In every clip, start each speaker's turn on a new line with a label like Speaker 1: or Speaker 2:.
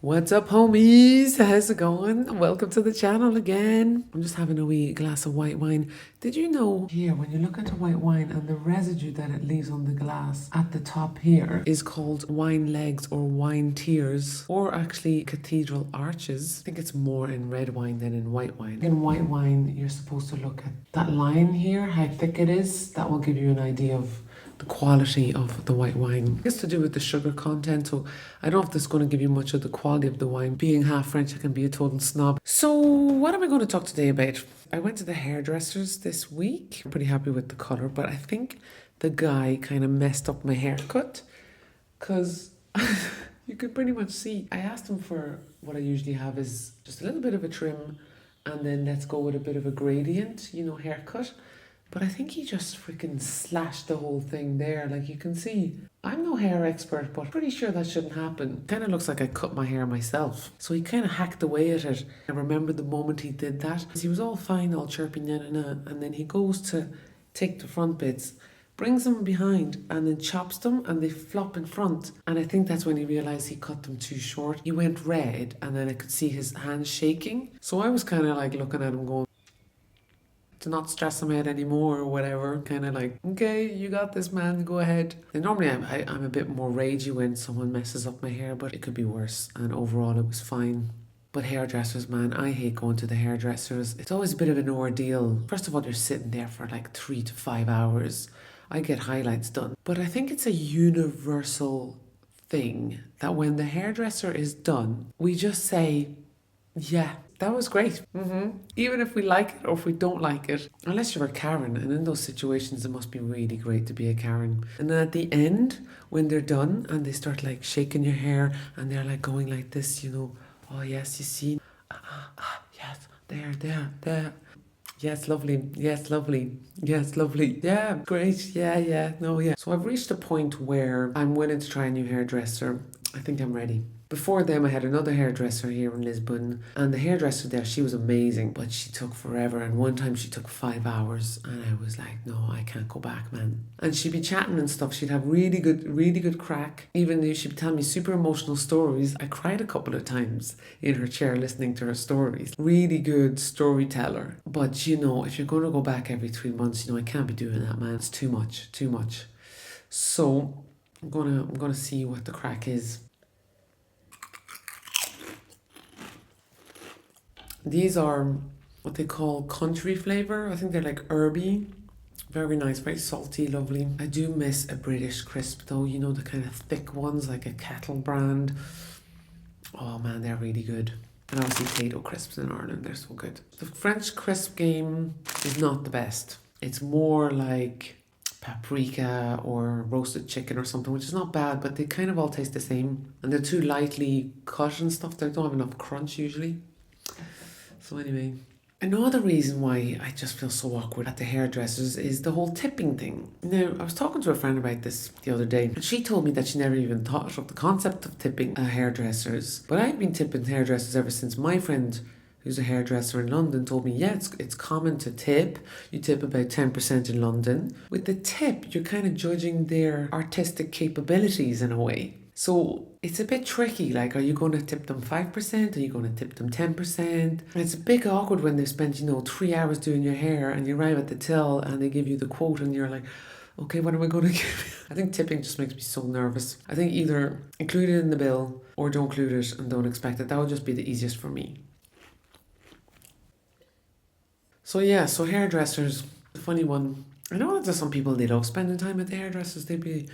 Speaker 1: What's up, homies? How's it going? Welcome to the channel again. I'm just having a wee glass of white wine. Did you know here, when you look into white wine and the residue that it leaves on the glass at the top here is called wine legs or wine tears, or actually cathedral arches. I think it's more in red wine than in white wine. In white wine, you're supposed to look at that line here, how thick it is. That will give you an idea of the quality of the white wine. It's to do with the sugar content, so I don't know if this is going to give you much of the quality of the wine. Being half French, I can be a total snob. So what am I going to talk today about? I went to the hairdressers this week. I'm pretty happy with the colour, but I think the guy kind of messed up my haircut because you could pretty much see. I asked him for what I usually have is just a little bit of a trim and then let's go with a bit of a gradient, haircut. But I think he just freaking slashed the whole thing there. Like you can see, I'm no hair expert, but pretty sure that shouldn't happen. Kind of looks like I cut my hair myself. So he kind of hacked away at it. I remember the moment he did that. He was all fine, all chirpy, and then he goes to take the front bits, brings them behind, and then chops them, and they flop in front. And I think that's when he realised he cut them too short. He went red, and then I could see his hands shaking. So I was kind of like looking at him going, to not stress him out anymore or whatever, kind of like, okay, you got this, man, go ahead. And normally I'm a bit more ragey when someone messes up my hair, but it could be worse, and overall it was fine. But hairdressers, man, I hate going to the hairdressers. It's always a bit of an ordeal. First of all, you're sitting there for like 3 to 5 hours. I get highlights done, but I think it's a universal thing that when the hairdresser is done, we just say, yeah, that was great. Even if we like it or if we don't like it. Unless you're a Karen, and in those situations it must be really great to be a Karen. And then at the end, when they're done and they start like shaking your hair and they're like going like this, oh yes, you see, yes, there. Yes, lovely. Yes, lovely. Yes, lovely. Yeah, great. Yeah. No, yeah. So I've reached a point where I'm willing to try a new hairdresser. I think I'm ready. Before them, I had another hairdresser here in Lisbon, and the hairdresser there, she was amazing, but she took forever. And one time she took 5 hours, and I was like, no, I can't go back, man. And she'd be chatting and stuff. She'd have really good crack. Even though she'd tell me super emotional stories. I cried a couple of times in her chair listening to her stories. Really good storyteller. But if you're going to go back every 3 months, I can't be doing that, man. It's too much. So I'm gonna see what the crack is. These are what they call country flavour. I think they're like herby. Very nice, very salty, lovely. I do miss a British crisp though, the kind of thick ones like a Kettle brand. Oh man, they're really good. And obviously Tayto crisps in Ireland, they're so good. The French crisp game is not the best. It's more like paprika or roasted chicken or something, which is not bad, but they kind of all taste the same. And they're too lightly cut and stuff. They don't have enough crunch usually. So anyway, another reason why I just feel so awkward at the hairdressers is the whole tipping thing. Now, I was talking to a friend about this the other day, and she told me that she never even thought of the concept of tipping hairdressers. But I've been tipping hairdressers ever since my friend, who's a hairdresser in London, told me, yeah, it's common to tip. You tip about 10% in London. With the tip, you're kind of judging their artistic capabilities in a way. So it's a bit tricky, like, are you going to tip them 5%? Are you going to tip them 10%? And it's a bit awkward when they've spent, 3 hours doing your hair and you arrive at the till and they give you the quote and you're like, okay, what am I going to give you? I think tipping just makes me so nervous. I think either include it in the bill or don't include it and don't expect it. That would just be the easiest for me. So yeah, so hairdressers, the funny one. I know that there's some people, they love spending time at the hairdressers. They'd be,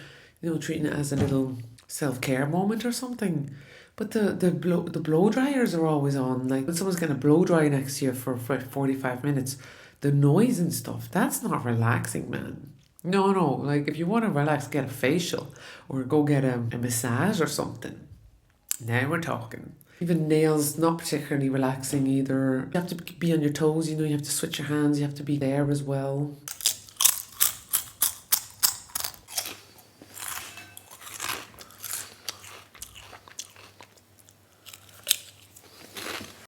Speaker 1: treating it as a little self-care moment or something. But the blow dryers are always on. Like when someone's getting a blow dry next to you for 45 minutes, the noise and stuff, that's not relaxing, man. No, like if you want to relax, get a facial or go get a massage or something. Now we're talking. Even nails, not particularly relaxing either. You have to be on your toes, you have to switch your hands, you have to be there as well.